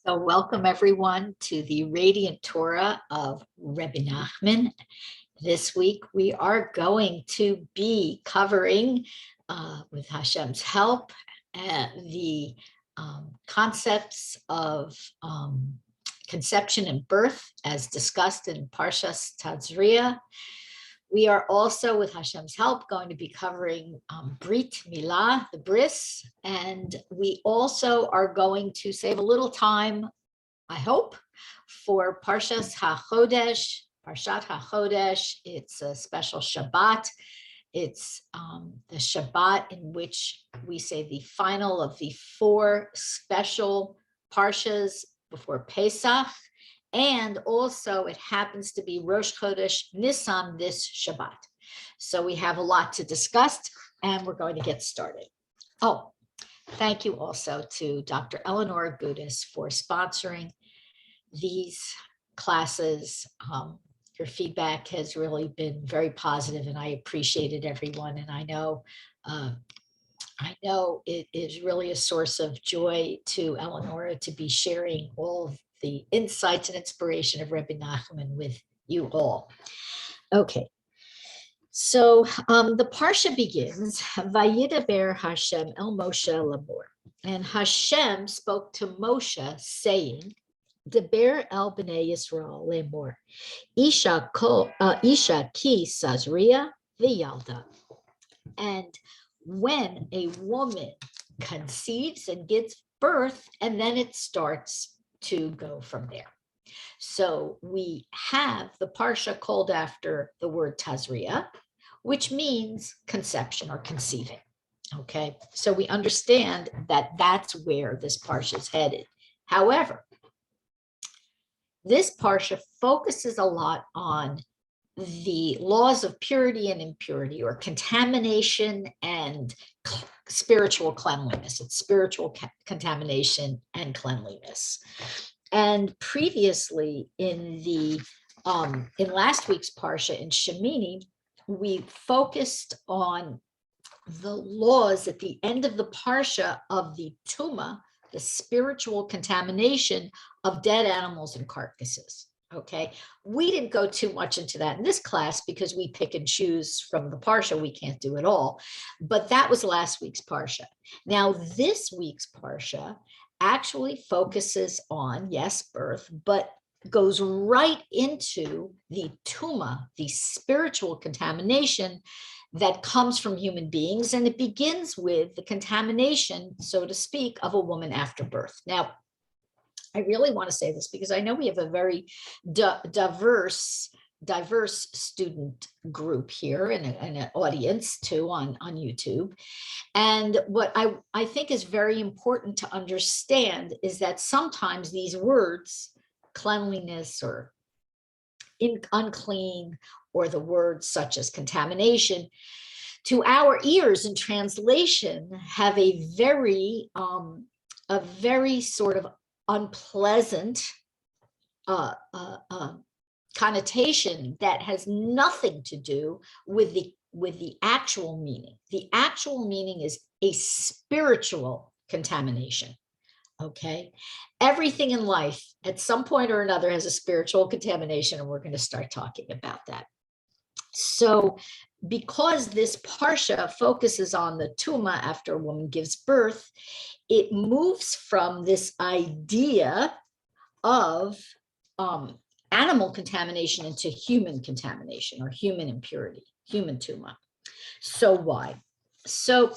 So welcome everyone to the Radiant Torah of Rebbe Nachman. This week we are going to be covering, with Hashem's help, the concepts of conception and birth as discussed in Parshat Tazria. We are also, with Hashem's help, going to be covering Brit Milah, the bris, and we also are going to save a little time, I hope, for Parshat Hakodesh, Parshat Hakodesh. It's a special Shabbat. It's the Shabbat in which we say the final of the 4 special Parshas before Pesach. And also it happens to be Rosh Chodesh Nisan this Shabbat. So we have a lot to discuss and we're going to get started. Oh, thank you also to Dr. Eleanor Gudis for sponsoring these classes. Your feedback has really been very positive and I appreciate it, everyone. And I know it is really a source of joy to Eleanor to be sharing all of the insights and inspiration of Rebbe Nachman with you all. Okay, so the parsha begins, Vayidaber Hashem el Moshe lamor, and Hashem spoke to Moshe saying, Deber el bnei Yisrael lemor, Isha ki sazria v'yalda. And when a woman conceives and gives birth, and then it starts to go from there. So we have the parsha called after the word Tazria, which means conception or conceiving. Okay, so we understand that that's where this parsha is headed. However, this parsha focuses a lot on the laws of purity and impurity, or contamination and spiritual cleanliness. It's spiritual contamination and cleanliness. And previously in last week's parsha in Shemini, we focused on the laws at the end of the parsha of the tuma, the spiritual contamination of dead animals and carcasses. Okay, we didn't go too much into that in this class because we pick and choose from the parsha. We can't do it all, but that was last week's parsha. Now, this week's parsha actually focuses on, yes, birth, but goes right into the tuma, the spiritual contamination that comes from human beings. And it begins with the contamination, so to speak, of a woman after birth. Now, I really want to say this because I know we have a very diverse student group here and an audience too on YouTube. And what I think is very important to understand is that sometimes these words, cleanliness or unclean, or the words such as contamination, to our ears in translation have a very sort of unpleasant connotation that has nothing to do with the actual meaning. The actual meaning is a spiritual contamination. Okay, everything in life at some point or another has a spiritual contamination, and we're going to start talking about that. So because this parsha focuses on the tuma after a woman gives birth, it moves from this idea of animal contamination into human contamination or human impurity, human tuma. So why? So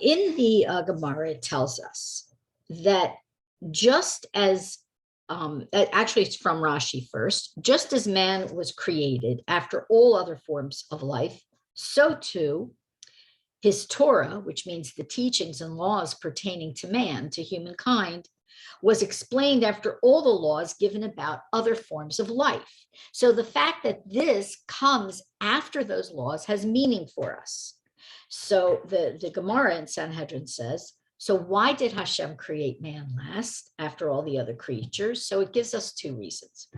in the Gemara, it tells us that just as actually, it's from Rashi first. Just as man was created after all other forms of life, so too his Torah, which means the teachings and laws pertaining to man, to humankind, was explained after all the laws given about other forms of life. So the fact that this comes after those laws has meaning for us. So the Gemara in Sanhedrin says, so why did Hashem create man last after all the other creatures? So it gives us 2 reasons.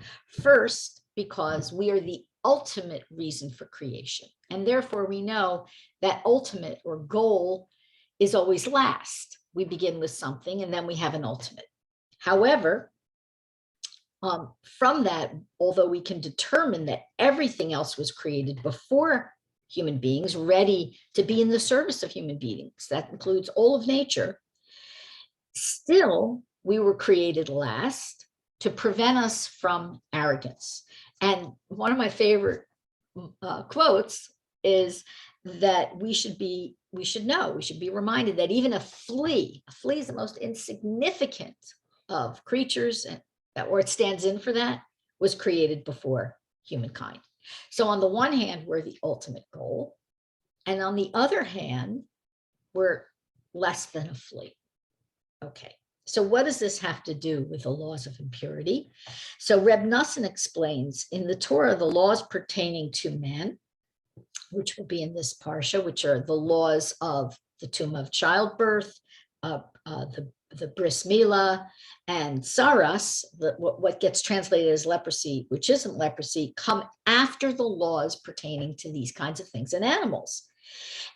First, because we are the ultimate reason for creation. And therefore we know that ultimate or goal is always last. we begin with something, and then we have an ultimate. However, from that, although we can determine that everything else was created before human beings, ready to be in the service of human beings, that includes all of nature, still we were created last to prevent us from arrogance. And one of my favorite quotes is that we should be reminded that even a flea is the most insignificant of creatures, or it stands in for that, was created before humankind. So on the one hand, we're the ultimate goal. And on the other hand, we're less than a flea. Okay, so what does this have to do with the laws of impurity? So Reb Noson explains in the Torah, the laws pertaining to man, which will be in this parsha, which are the laws of the tomb of childbirth, the bris milah, and saras, what gets translated as leprosy, which isn't leprosy, come after the laws pertaining to these kinds of things in animals.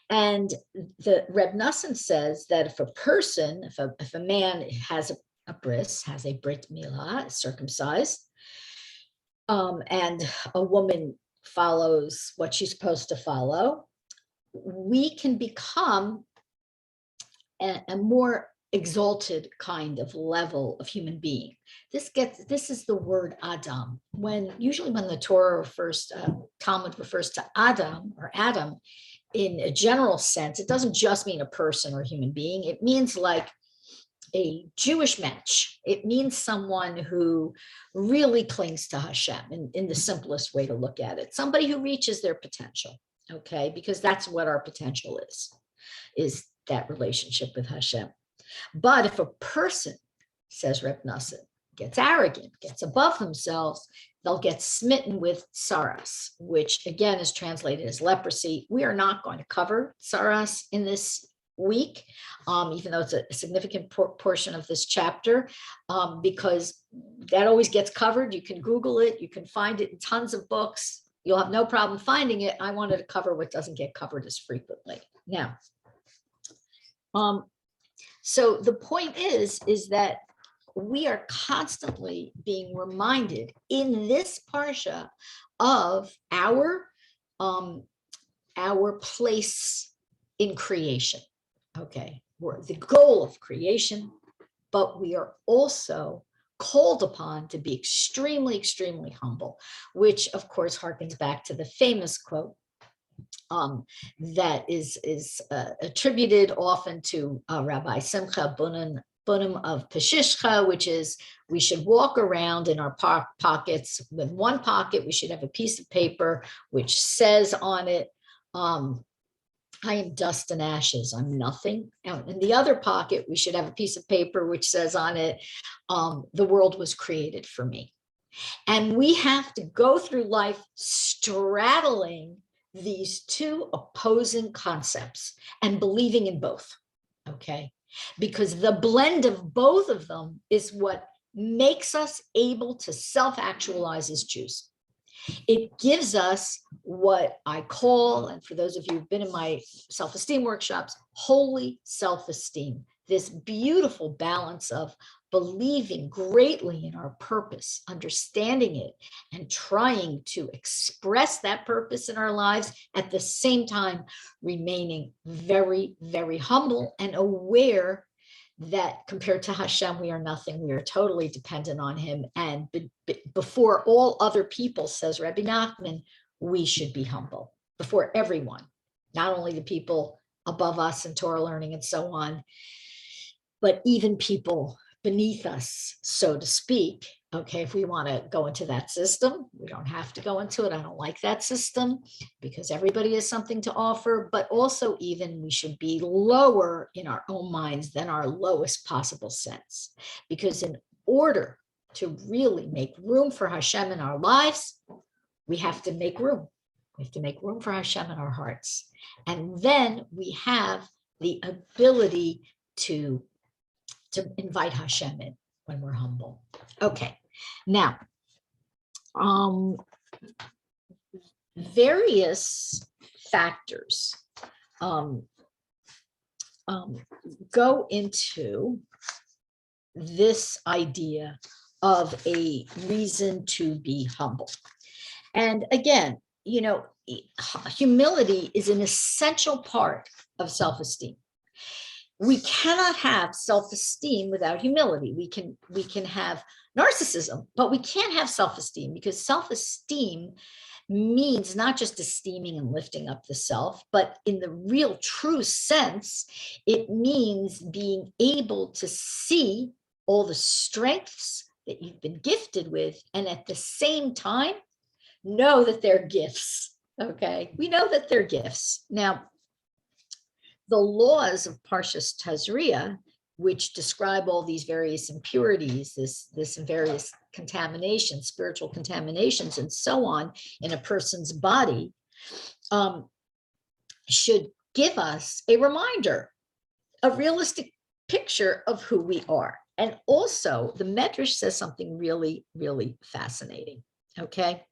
And the Reb Noson says that if a person, if a man has a bris, has a brit milah, circumcised, and a woman follows what she's supposed to follow, we can become a more exalted kind of level of human being. This is the word Adam. Usually when the Torah refers, Talmud refers to Adam or Adam in a general sense, it doesn't just mean a person or a human being. It means like a Jewish mensch. It means someone who really clings to Hashem in the simplest way to look at it. Somebody who reaches their potential, okay? Because that's what our potential is that relationship with Hashem. But if a person, says Reb Noson, gets arrogant, gets above themselves, they'll get smitten with saras, which again is translated as leprosy. We are not going to cover saras in this week, even though it's a significant portion of this chapter, because that always gets covered. You can Google it, you can find it in tons of books. You'll have no problem finding it. I wanted to cover what doesn't get covered as frequently. Now, so the point is that we are constantly being reminded in this parsha of our place in creation. Okay, we're the goal of creation, but we are also called upon to be extremely, extremely humble, which of course harkens back to the famous quote that is attributed often to Rabbi Simcha Bunim of Peshishcha, which is we should walk around in our pockets. With one pocket, we should have a piece of paper which says on it, I am dust and ashes, I'm nothing. And in the other pocket, we should have a piece of paper which says on it, the world was created for me. And we have to go through life straddling these two opposing concepts and believing in both, okay? Because the blend of both of them is what makes us able to self-actualize as Jews. It gives us what I call, and for those of you who've been in my self-esteem workshops, holy self-esteem, this beautiful balance of believing greatly in our purpose, understanding it, and trying to express that purpose in our lives, at the same time remaining very, very humble and aware that compared to Hashem, we are nothing. We are totally dependent on him. And before all other people, says Rebbe Nachman, we should be humble before everyone, not only the people above us in Torah learning and so on, but even people beneath us, so to speak. Okay, if we want to go into that system, we don't have to go into it. I don't like that system because everybody has something to offer, but also even we should be lower in our own minds than our lowest possible sense. Because in order to really make room for Hashem in our lives, we have to make room. We have to make room for Hashem in our hearts. And then we have the ability to invite Hashem in when we're humble. Okay, now, various factors go into this idea of a reason to be humble. And again, humility is an essential part of self-esteem. We cannot have self-esteem without humility. We can have narcissism, but we can't have self-esteem, because self-esteem means not just esteeming and lifting up the self, but in the real true sense, it means being able to see all the strengths that you've been gifted with, and at the same time, know that they're gifts. Okay, we know that they're gifts. Now, the laws of Parshat Tazria, which describe all these various impurities, this various contaminations, spiritual contaminations, and so on in a person's body, should give us a reminder, a realistic picture of who we are. And also, the Midrash says something really, really fascinating. Okay,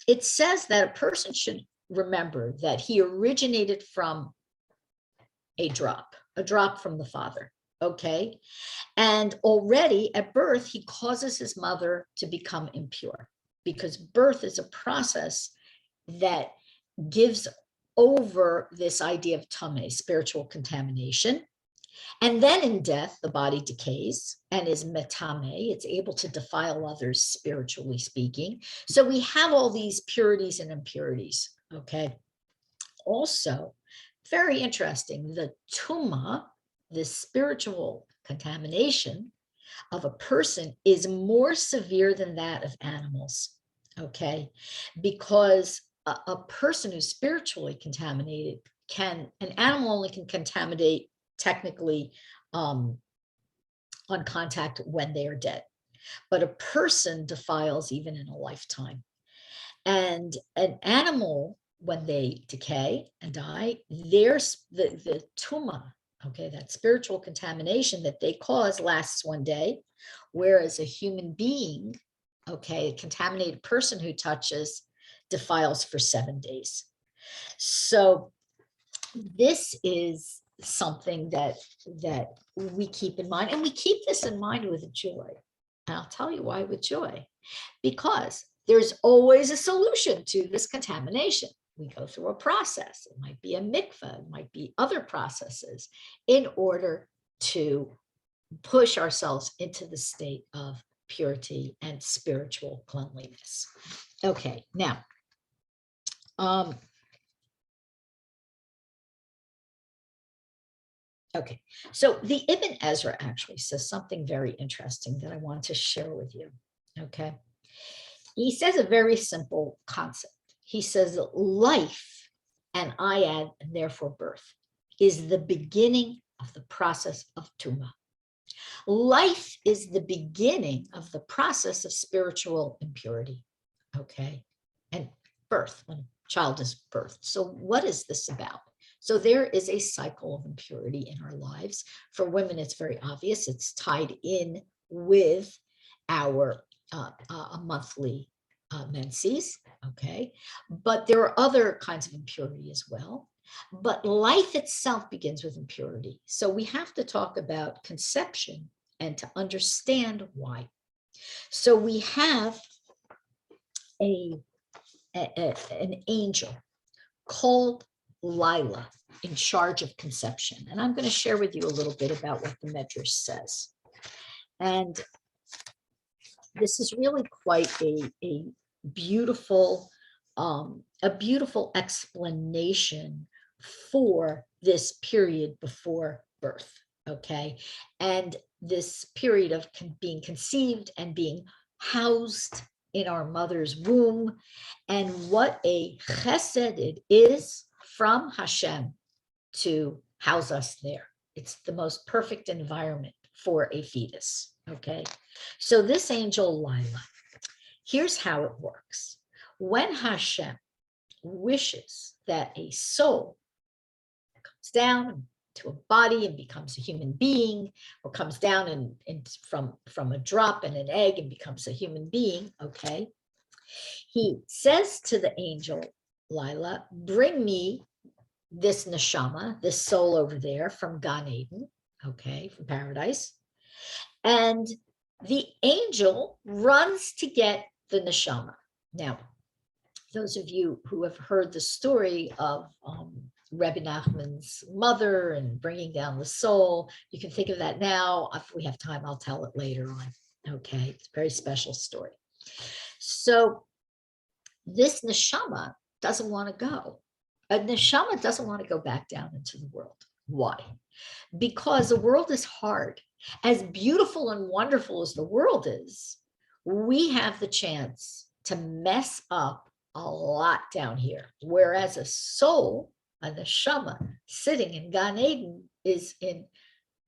it says that a person should remember that he originated from a drop from the father. Okay, and already at birth, he causes his mother to become impure, because birth is a process that gives over this idea of tameh, spiritual contamination. And then in death, the body decays and is metame. It's able to defile others, spiritually speaking. So we have all these purities and impurities. Okay. Also, very interesting, the tuma, the spiritual contamination of a person, is more severe than that of animals. Okay. Because a person who's spiritually contaminated an animal only can contaminate technically on contact when they are dead, but a person defiles even in a lifetime. And an animal, when they decay and die, there's the tuma, okay, that spiritual contamination that they cause lasts one day, whereas a human being, okay, a contaminated person who touches defiles for 7 days. So this is something that we keep in mind, and we keep this in mind with joy. And I'll tell you why with joy, because there's always a solution to this contamination. We go through a process. It might be a mikveh, it might be other processes, in order to push ourselves into the state of purity and spiritual cleanliness. Okay, now, okay, so the Ibn Ezra actually says something very interesting that I want to share with you. Okay, he says a very simple concept. He says that life, and I add, and therefore birth, is the beginning of the process of tuma. Life is the beginning of the process of spiritual impurity. Okay, and birth, when a child is birthed. So what is this about? So there is a cycle of impurity in our lives. For women, it's very obvious. It's tied in with our monthly menses, okay? But there are other kinds of impurity as well. But life itself begins with impurity. So we have to talk about conception and to understand why. So we have an angel called Lyla in charge of conception. And I'm going to share with you a little bit about what the Midrash says. And this is really quite a beautiful explanation for this period before birth. Okay. And this period of being conceived and being housed in our mother's womb, and what a chesed it is from Hashem to house us there. It's the most perfect environment for a fetus. Okay, so this angel Lyla, here's how it works. When Hashem wishes that a soul comes down to a body and becomes a human being, or comes down and from a drop and an egg and becomes a human being, okay, he says to the angel Lyla, bring me this neshama, this soul over there from Gan Eden, okay, from paradise. And the angel runs to get the neshama. Now, those of you who have heard the story of Rebbe Nachman's mother and bringing down the soul, you can think of that now. If we have time, I'll tell it later on. Okay, it's a very special story. So this neshama doesn't want to go. A neshama doesn't want to go back down into the world. Why? Because the world is hard. As beautiful and wonderful as the world is, we have the chance to mess up a lot down here. Whereas a soul, a neshama, sitting in Gan Eden is in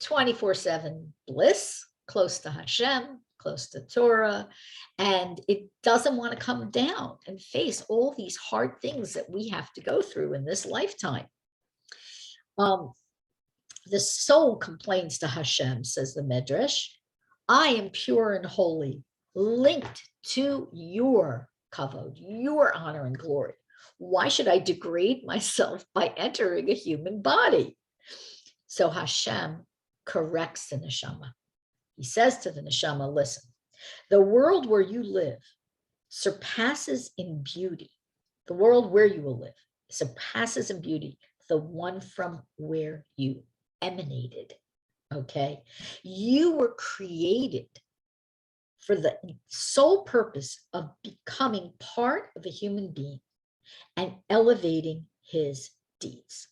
24/7 bliss, close to Hashem, close to Torah, and it doesn't want to come down and face all these hard things that we have to go through in this lifetime. The soul complains to Hashem, says the Midrash, I am pure and holy, linked to your kavod, your honor and glory. Why should I degrade myself by entering a human body? So Hashem corrects the neshama. He says to the neshama, listen, the world where you live surpasses in beauty. The world where you will live surpasses in beauty the one from where you emanated. Okay, you were created for the sole purpose of becoming part of a human being and elevating his deeds.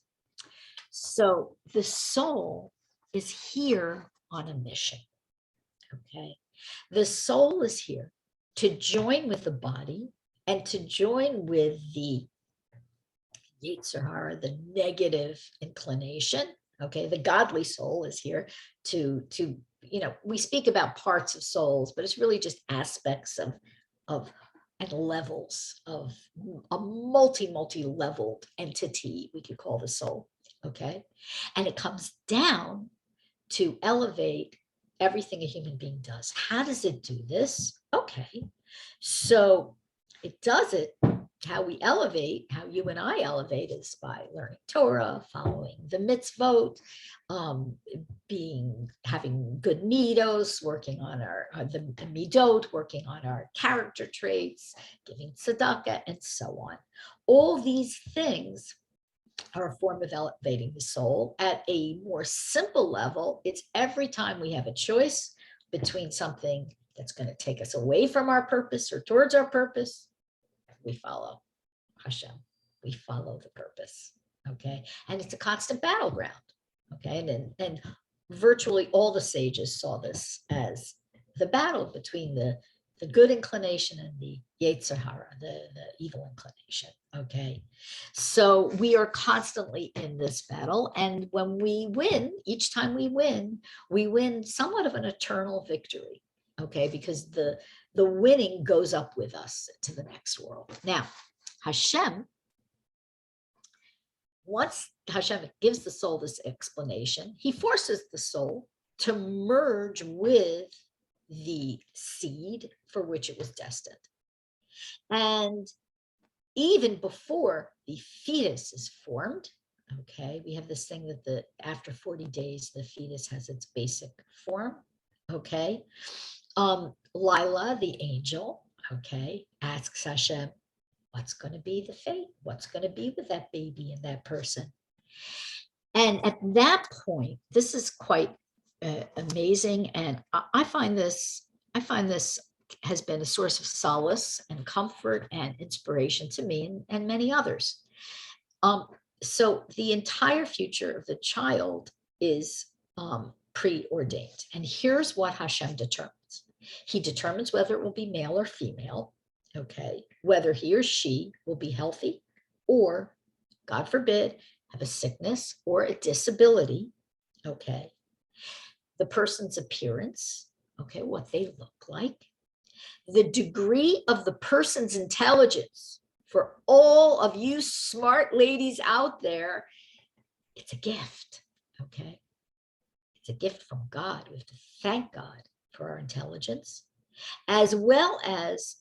So the soul is here on a mission. Okay, the soul is here to join with the body and to join with the Yetzer Hara, the negative inclination. Okay, the godly soul is here to we speak about parts of souls, but it's really just aspects of and levels of a multi-leveled entity we could call the soul. Okay, and it comes down to elevate everything a human being does. How does it do this? Okay, so it does it. How we elevate, how you and I elevate is by learning Torah, following the mitzvot, having good midos, working on the midot, working on our character traits, giving tzedakah, and so on. All these things are a form of elevating the soul. At a more simple level, it's every time we have a choice between something that's going to take us away from our purpose or towards our purpose, we follow Hashem. We follow the purpose. Okay. And it's a constant battleground. Okay. And virtually all the sages saw this as the battle between the good inclination and the Yetzer Hara, the evil inclination. Okay. So we are constantly in this battle. And when we win, each time we win somewhat of an eternal victory. Okay. Because the winning goes up with us to the next world. Now, Hashem, once Hashem gives the soul this explanation, he forces the soul to merge with the seed for which it was destined. And even before the fetus is formed, okay, we have this thing that after 40 days, the fetus has its basic form, okay. Lyla, the angel, okay, asks Hashem, what's going to be the fate? What's going to be with that baby and that person? And at that point, this is quite amazing. And I find this has been a source of solace and comfort and inspiration to me and many others. So the entire future of the child is preordained. And here's what Hashem determines. He determines whether it will be male or female, okay, whether he or she will be healthy or, God forbid, have a sickness or a disability, okay, the person's appearance, okay, what they look like, the degree of the person's intelligence. For all of you smart ladies out there, it's a gift, okay? It's a gift from God. We have to thank God for our intelligence, as well as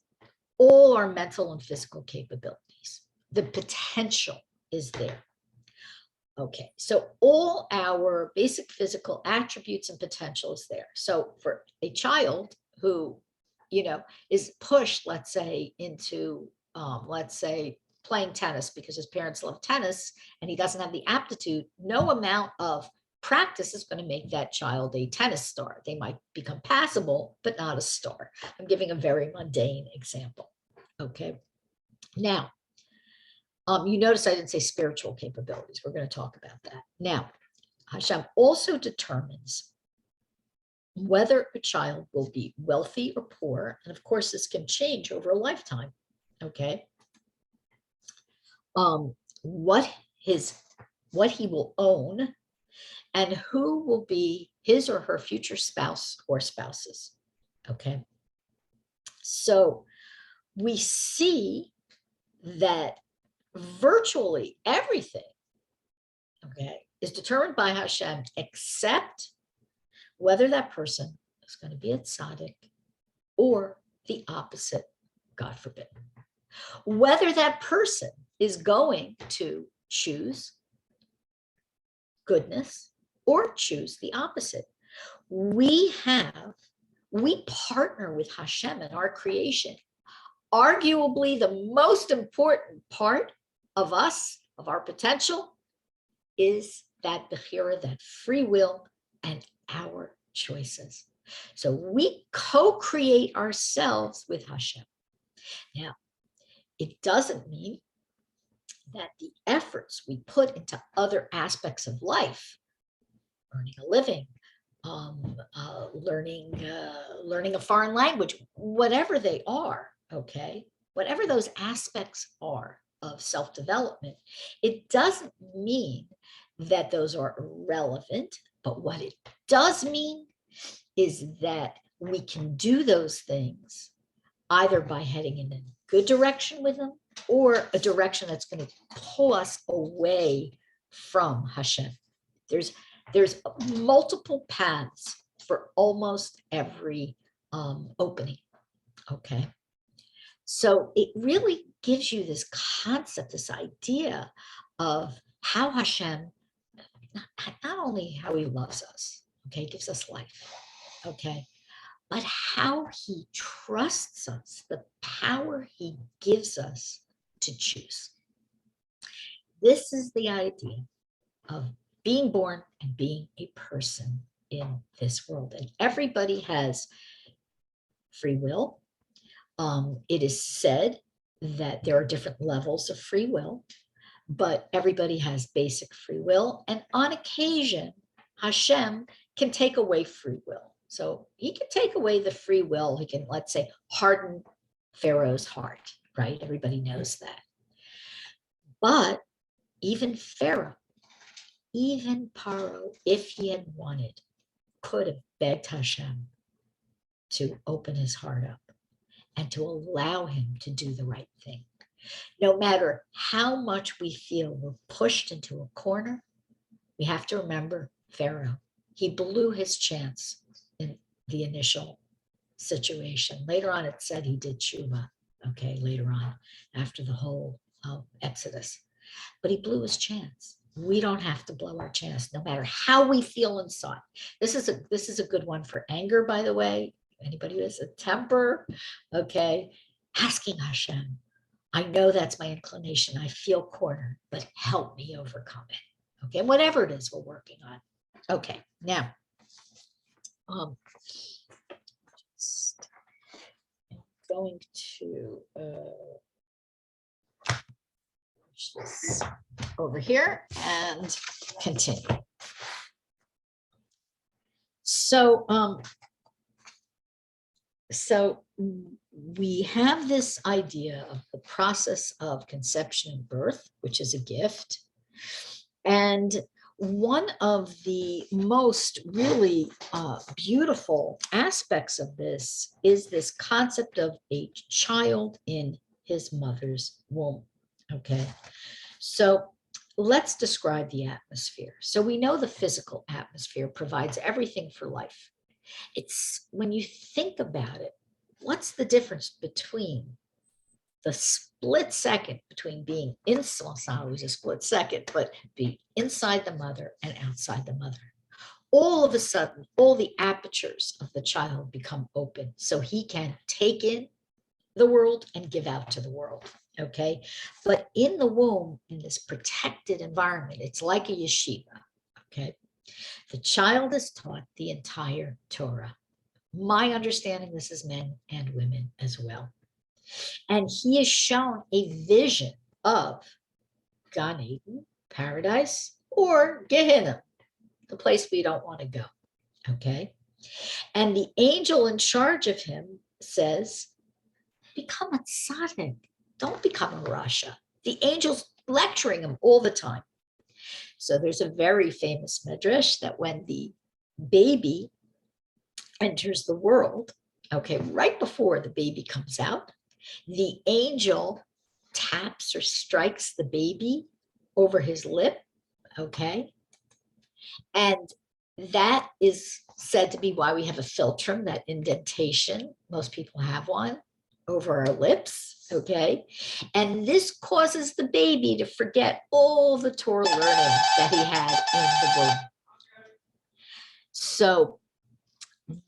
all our mental and physical capabilities. The potential is there. Okay, so all our basic physical attributes and potential is there. So for a child who, is pushed, let's say, into, let's say, playing tennis because his parents love tennis and he doesn't have the aptitude, no amount of practice is going to make that child a tennis star. They might become passable, but not a star. I'm giving a very mundane example. Okay. Now, you notice I didn't say spiritual capabilities. We're going to talk about that. Now, Hashem also determines whether a child will be wealthy or poor. And of course, this can change over a lifetime. Okay. What he will own and who will be his or her future spouse or spouses. Okay. So we see that virtually everything, okay, is determined by Hashem, except whether that person is going to be a tzaddik or the opposite, God forbid. Whether that person is going to choose goodness or choose the opposite. We partner with Hashem in our creation. Arguably, the most important part of us, of our potential, is that bechira, that free will, and our choices. So we co-create ourselves with Hashem. Now, it doesn't mean that the efforts we put into other aspects of life, earning a living, learning a foreign language, whatever they are, okay, whatever those aspects are of self-development, it doesn't mean that those are irrelevant, but what it does mean is that we can do those things either by heading in a good direction with them or a direction that's going to pull us away from Hashem. There's multiple paths for almost every opening, okay? So it really gives you this concept, this idea of how Hashem, not only how he loves us, okay, gives us life, okay, but how he trusts us, the power he gives us to choose. This is the idea of being born and being a person in this world. And everybody has free will. It is said that there are different levels of free will, but everybody has basic free will. And on occasion, Hashem can take away free will. So he can take away the free will. He can, let's say, harden Pharaoh's heart, right? Everybody knows that. But even Pharaoh, even Paro, if he had wanted, could have begged Hashem to open his heart up and to allow him to do the right thing. No matter how much we feel we're pushed into a corner, we have to remember Pharaoh. He blew his chance in the initial situation. Later on, it said he did tshuva, okay, later on, after the whole Exodus. But he blew his chance. We don't have to blow our chance, no matter how we feel inside. This is a good one for anger, by the way. Anybody who has a temper, okay, asking Hashem, I know that's my inclination. I feel cornered, but help me overcome it. Okay, whatever it is we're working on. Okay, now, just going to push this over here and continue. So we have this idea of the process of conception and birth, which is a gift. And one of the most really beautiful aspects of this is this concept of a child in his mother's womb. Okay, so let's describe the atmosphere. So we know the physical atmosphere provides everything for life. It's when you think about it, what's the difference between the split second between being inside, well, it's not always a split second, but be inside the mother and outside the mother. All of a sudden, all the apertures of the child become open so he can take in the world and give out to the world. Okay. But in the womb, in this protected environment, it's like a yeshiva. Okay. The child is taught the entire Torah. My understanding, this is men and women as well. And he is shown a vision of Gan Eden, paradise, or Gehenna, the place we don't want to go. Okay. And the angel in charge of him says, become a tzaddik. Don't become a rasha. The angel's lecturing him all the time. So there's a very famous Midrash that when the baby enters the world, okay, right before the baby comes out, the angel taps or strikes the baby over his lip, okay? And that is said to be why we have a philtrum, that indentation. Most people have one over our lips, okay? And this causes the baby to forget all the Torah learning that he had in the womb. So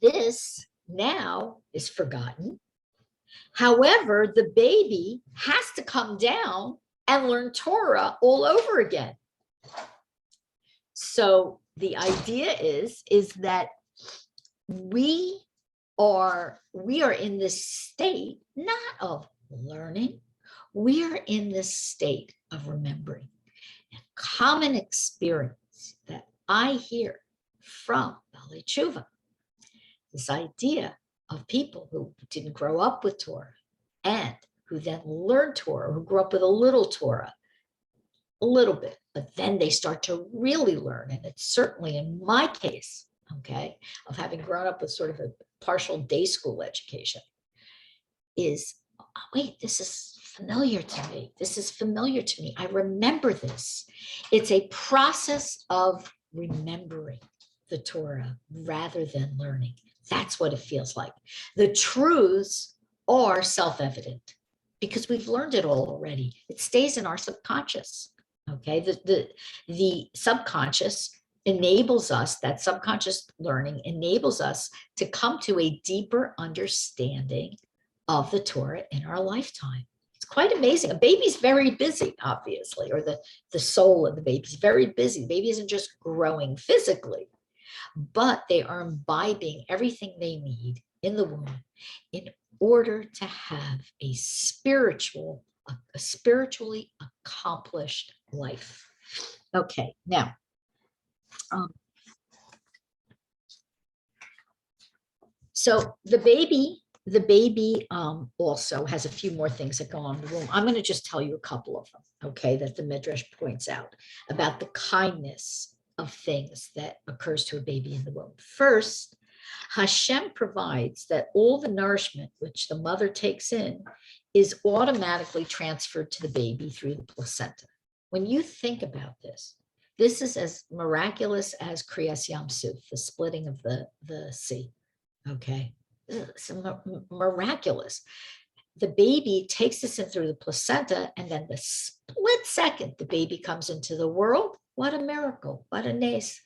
this now is forgotten. However, the baby has to come down and learn Torah all over again. So the idea is that we are in this state not of learning, we are in this state of remembering. A common experience that I hear from Bali Tshuva, this idea of people who didn't grow up with Torah and who then learned Torah, who grew up with a little Torah, a little bit, but then they start to really learn. And it's certainly in my case, okay, of having grown up with sort of a partial day school education, is, oh, wait, this is familiar to me. This is familiar to me. I remember this. It's a process of remembering the Torah rather than learning. That's what it feels like. The truths are self-evident because we've learned it all already. It stays in our subconscious. Okay, the subconscious enables us, that subconscious learning enables us to come to a deeper understanding of the Torah in our lifetime. It's quite amazing. A baby's very busy, obviously, or the soul of the baby's very busy. The baby isn't just growing physically, but they are imbibing everything they need in the womb in order to have a spiritually accomplished life. Okay, now, so the baby also has a few more things that go on in the womb. I'm going to just tell you a couple of them, okay, that the Midrash points out about the kindness of things that occurs to a baby in the womb. First, Hashem provides that all the nourishment which the mother takes in is automatically transferred to the baby through the placenta. When you think about this, this is as miraculous as Kriyas Yam Suf, the splitting of the sea. Okay, it's miraculous. The baby takes this in through the placenta, and then the split second the baby comes into the world. What a miracle! What a nace!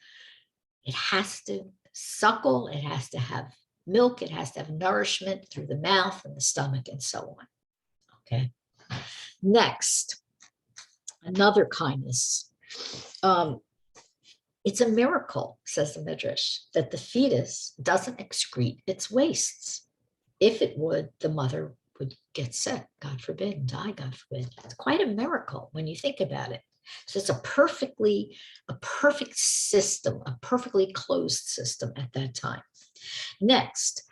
It has to suckle. It has to have milk. It has to have nourishment through the mouth and the stomach, and so on. Okay. Next, another kindness. It's a miracle, says the Midrash, that the fetus doesn't excrete its wastes. If it would, the mother would get sick, God forbid, and die, God forbid. It's quite a miracle when you think about it. So it's a perfect system, a perfectly closed system at that time. Next,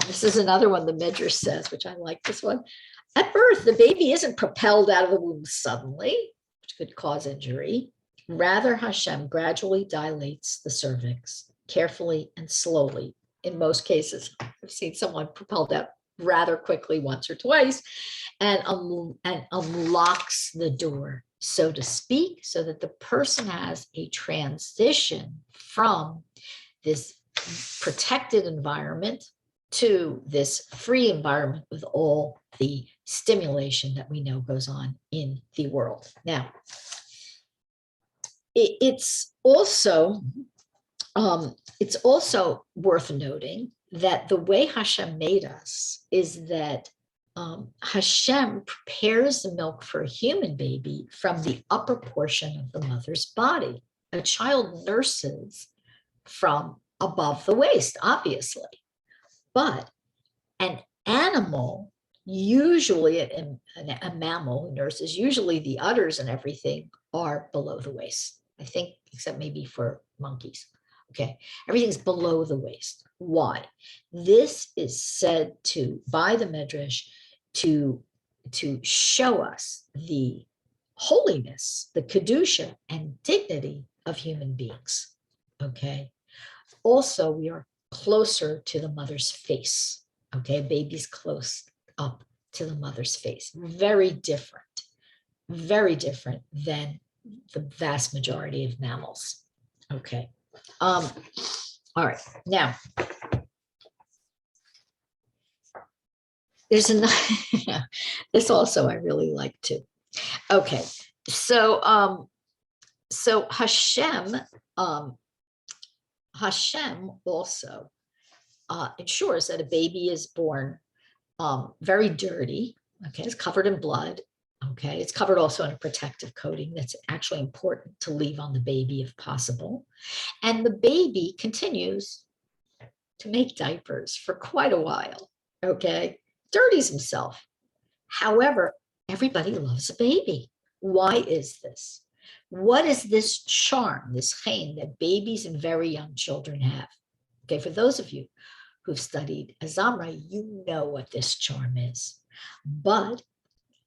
this is another one the Midrash says, which I like this one. At birth, the baby isn't propelled out of the womb suddenly, which could cause injury. Rather, Hashem gradually dilates the cervix, carefully and slowly. In most cases, I've seen someone propelled out rather quickly once or twice, and unlocks the door, so to speak, so that the person has a transition from this protected environment to this free environment with all the stimulation that we know goes on in the world. Now, it's also worth noting that the way Hashem made us is that Hashem prepares the milk for a human baby from the upper portion of the mother's body. A child nurses from above the waist, obviously, but an animal, usually a mammal who nurses, usually the udders and everything are below the waist. I think, except maybe for monkeys. Okay, everything's below the waist. Why? This is said by the Midrash to show us the holiness, the kedusha and dignity of human beings. Okay. Also, we are closer to the mother's face. Okay, baby's close up to the mother's face. Very different than the vast majority of mammals. Okay. All right. Now, there's another. This also I really like too. Okay. So Hashem also ensures that a baby is born very dirty. Okay, it's covered in blood. Okay, it's covered also in a protective coating that's actually important to leave on the baby if possible. And the baby continues to make diapers for quite a while. Okay, dirties himself. However, everybody loves a baby. Why is this? What is this charm, this chayim that babies and very young children have? Okay, for those of you who've studied Azamra, you know what this charm is. But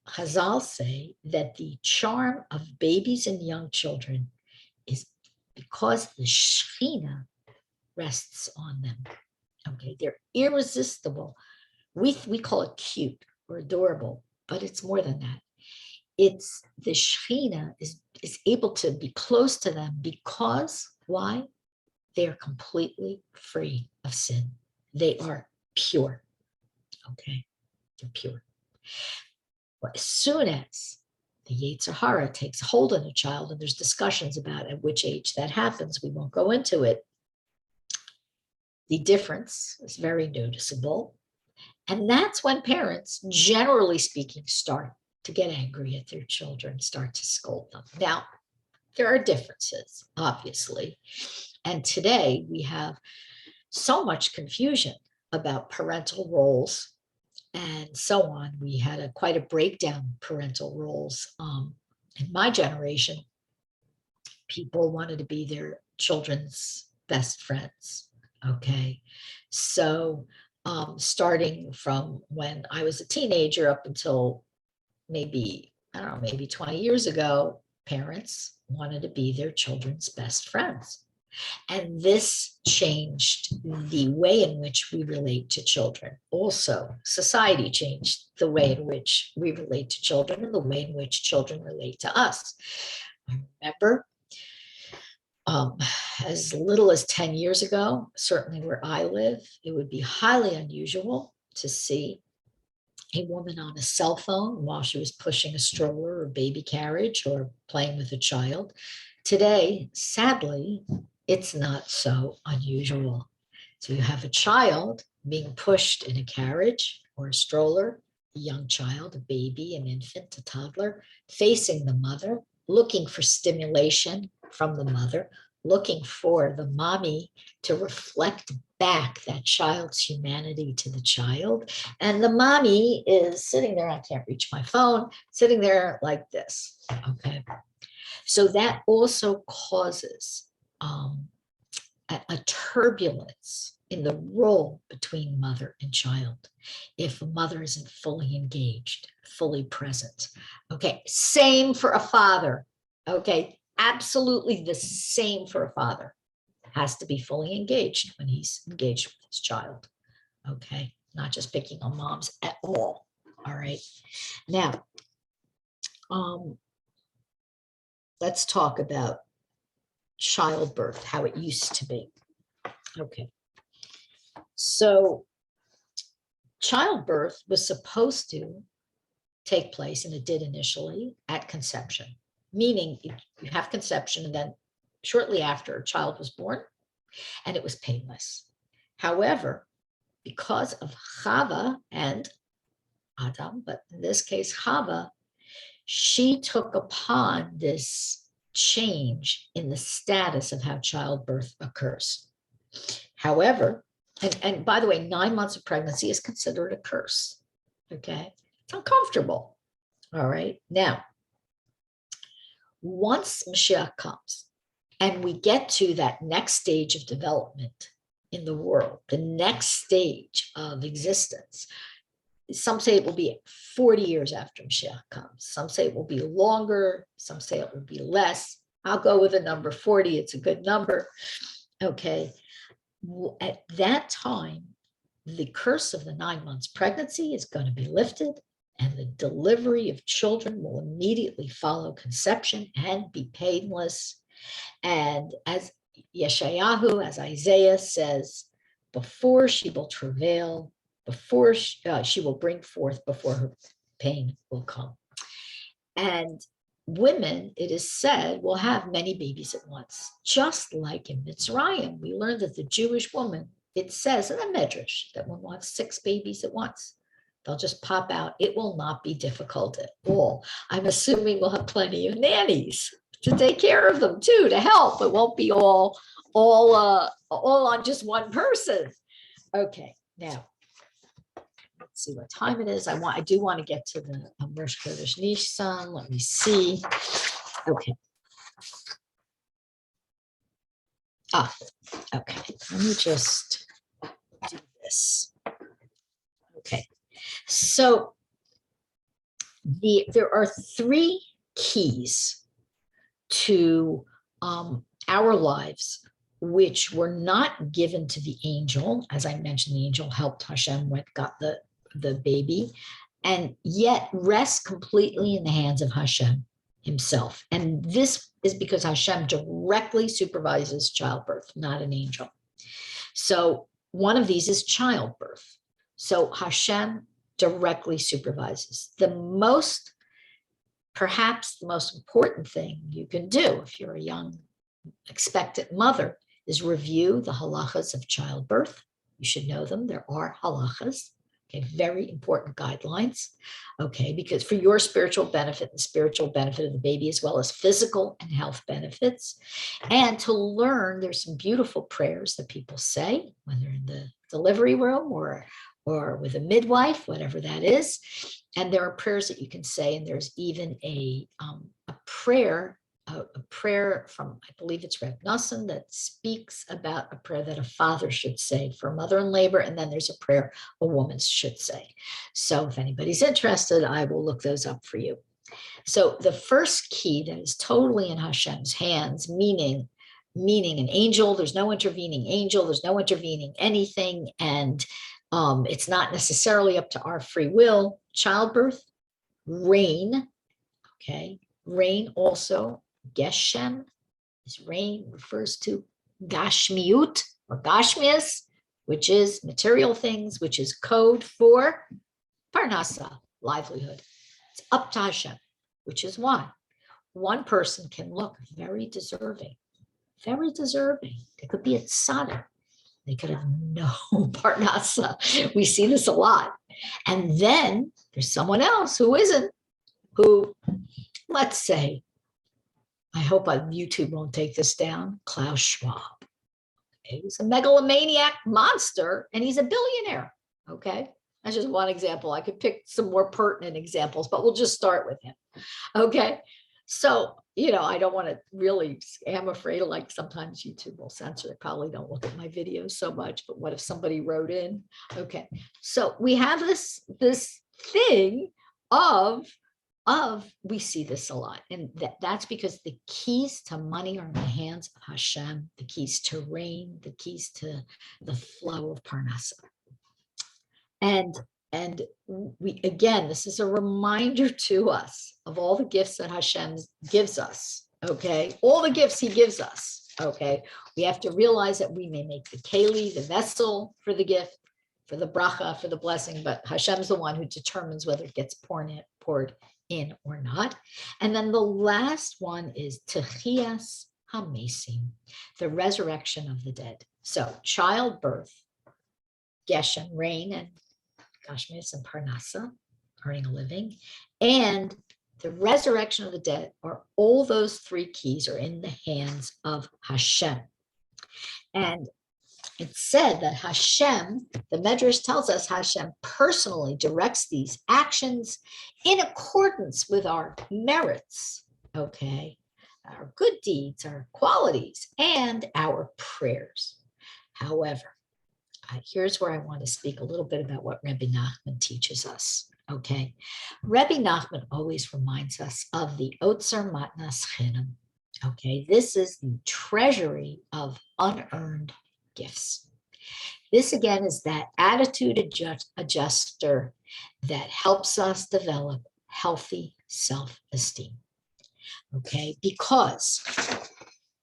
Chazal say that the charm of babies and young children is because the Shekhinah rests on them. Okay, they're irresistible. We call it cute or adorable, but it's more than that. It's the Shekhinah is able to be close to them because why? They are completely free of sin. They are pure. Okay, they're pure. Well, as soon as the Yetzer Hara takes hold on a child, and there's discussions about at which age that happens, we won't go into it. The difference is very noticeable. And that's when parents, generally speaking, start to get angry at their children, start to scold them. Now, there are differences, obviously. And today we have so much confusion about parental roles and so on. We had quite a breakdown parental roles. In my generation, people wanted to be their children's best friends. Okay, so starting from when I was a teenager up until maybe 20 years ago, parents wanted to be their children's best friends. And this changed the way in which we relate to children. Also, society changed the way in which we relate to children and the way in which children relate to us. I remember as little as 10 years ago, certainly where I live, it would be highly unusual to see a woman on a cell phone while she was pushing a stroller or baby carriage or playing with a child. Today, sadly, it's not so unusual. So you have a child being pushed in a carriage or a stroller, a young child, a baby, an infant, a toddler, facing the mother, looking for stimulation from the mother, looking for the mommy to reflect back that child's humanity to the child. And the mommy is sitting there, I can't reach my phone, sitting there like this, okay? So that also causes a turbulence in the role between mother and child if a mother isn't fully engaged, fully present. Okay, same for a father. Okay, absolutely the same for a father. Has to be fully engaged when he's engaged with his child. Okay, not just picking on moms at all. All right, now let's talk about childbirth, how it used to be. Okay, so childbirth was supposed to take place, and it did initially, at conception, meaning you have conception and then shortly after a child was born, and it was painless. However, because of Chava and Adam, but in this case, Chava, she took upon this change in the status of how childbirth occurs. However, and by the way, 9 months of pregnancy is considered a curse. Okay, it's uncomfortable. All right, now, once Mashiach comes and we get to that next stage of development in the world, the next stage of existence, some say it will be 40 years after Mashiach comes. Some say it will be longer. Some say it will be less. I'll go with the number 40. It's a good number. Okay. At that time, the curse of the 9 months pregnancy is going to be lifted, and the delivery of children will immediately follow conception and be painless. And as Yeshayahu, as Isaiah says, before she will travail, before she will bring forth, before her pain will come. And women, it is said, will have many babies at once, just like in Mitzrayim. We learned that the Jewish woman, it says in the Midrash, that one will have 6 babies at once. They'll just pop out. It will not be difficult at all. I'm assuming we'll have plenty of nannies to take care of them too, to help. It won't be all on just one person. Okay, now let's see what time it is. I do want to get to the Rosh Chodesh Nissan. Let me see. Okay. Okay. Let me just do this. Okay. So there are 3 keys to our lives, which were not given to the angel. As I mentioned, the angel helped Hashem got the baby, and yet rest completely in the hands of Hashem himself. And this is because Hashem directly supervises childbirth, not an angel. So one of these is childbirth. So Hashem directly supervises. Perhaps the most important thing you can do if you're a young expectant mother is review the Halakhas of Childbirth. You should know them. There are Halakhas. Okay, very important guidelines. Okay, because for your spiritual benefit and spiritual benefit of the baby, as well as physical and health benefits. And to learn, there's some beautiful prayers that people say when they're in the delivery room or with a midwife, whatever that is. And there are prayers that you can say, and there's even a prayer from, I believe it's Reb Noson, that speaks about a prayer that a father should say for a mother in labor, and then there's a prayer a woman should say. So if anybody's interested, I will look those up for you. So the first key that is totally in Hashem's hands, meaning an angel, there's no intervening angel, there's no intervening anything, and it's not necessarily up to our free will. Childbirth, rain, okay, rain also, Geshem, this rain refers to Gashmiut or Gashmias, which is material things, which is code for Parnasa, livelihood. It's up to Hashem, which is why one person can look very deserving, very deserving. They could be a tzaddik. They could have no Parnasa. We see this a lot. And then there's someone else who isn't, who, let's say, I hope YouTube won't take this down, Klaus Schwab. Okay? He's a megalomaniac monster, and he's a billionaire. Okay, that's just one example. I could pick some more pertinent examples, but we'll just start with him. Okay, so, I don't want to really, I'm afraid of, like, sometimes YouTube will censor. They probably don't look at my videos so much, but what if somebody wrote in? Okay, so we have this thing of we see this a lot, and that's because the keys to money are in the hands of Hashem, the keys to rain, the keys to the flow of Parnasa. And we, again, this is a reminder to us of all the gifts that Hashem gives us, okay? All the gifts he gives us, okay? We have to realize that we may make the keli, the vessel for the gift, for the bracha, for the blessing, but Hashem's the one who determines whether it gets poured in or not. And then the last one is Techias HaMesim, the resurrection of the dead. So childbirth, Geshem, rain, and Gashmis and Parnasa, earning a living, and the resurrection of the dead, are all those three keys are in the hands of Hashem. And it's said that Hashem, the Midrash tells us, Hashem personally directs these actions in accordance with our merits, okay, our good deeds, our qualities, and our prayers. However, here's where I want to speak a little bit about what Rebbe Nachman teaches us, okay? Rebbe Nachman always reminds us of the Otzer Matnas Chinam, okay? This is the treasury of unearned gifts. This again is that attitude adjuster that helps us develop healthy self-esteem, okay? Because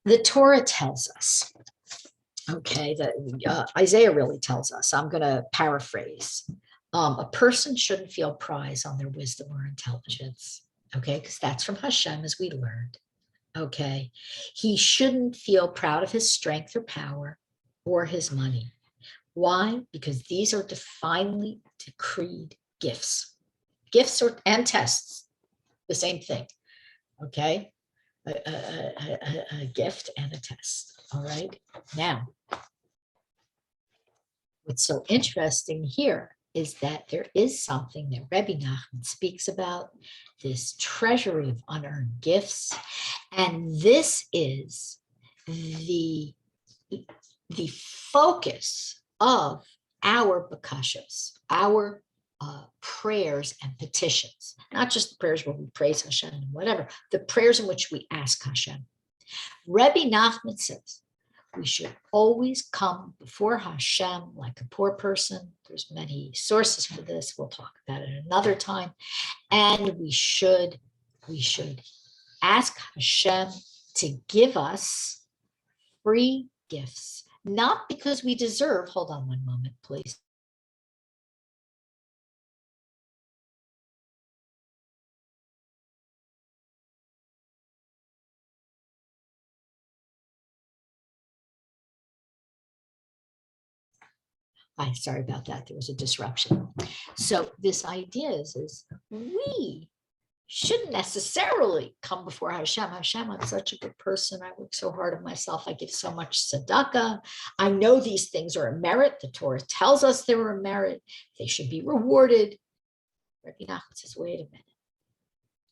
the Torah tells us, okay, that Isaiah really tells us, I'm going to paraphrase, a person shouldn't feel prize on their wisdom or intelligence, okay, because that's from Hashem, as we learned, okay? He shouldn't feel proud of his strength or power or his money. Why? Because these are divinely decreed gifts. Gifts and tests, the same thing, okay? A gift and a test, all right? Now, what's so interesting here is that there is something that Rebbe Nachman speaks about, this treasury of unearned gifts, and this is the focus of our bakashas, our prayers and petitions, not just the prayers where we praise Hashem and whatever, the prayers in which we ask Hashem. Rebbe Nachman says we should always come before Hashem like a poor person. There's many sources for this. We'll talk about it another time. And we should ask Hashem to give us free gifts, not because we deserve. Hold on one moment, please. Hi, sorry about that. There was a disruption. So this idea is we shouldn't necessarily come before Hashem. Hashem, I'm such a good person. I work so hard on myself. I give so much tzedakah. I know these things are a merit. The Torah tells us they were a merit. They should be rewarded. Rebbe Nachman says, wait a minute.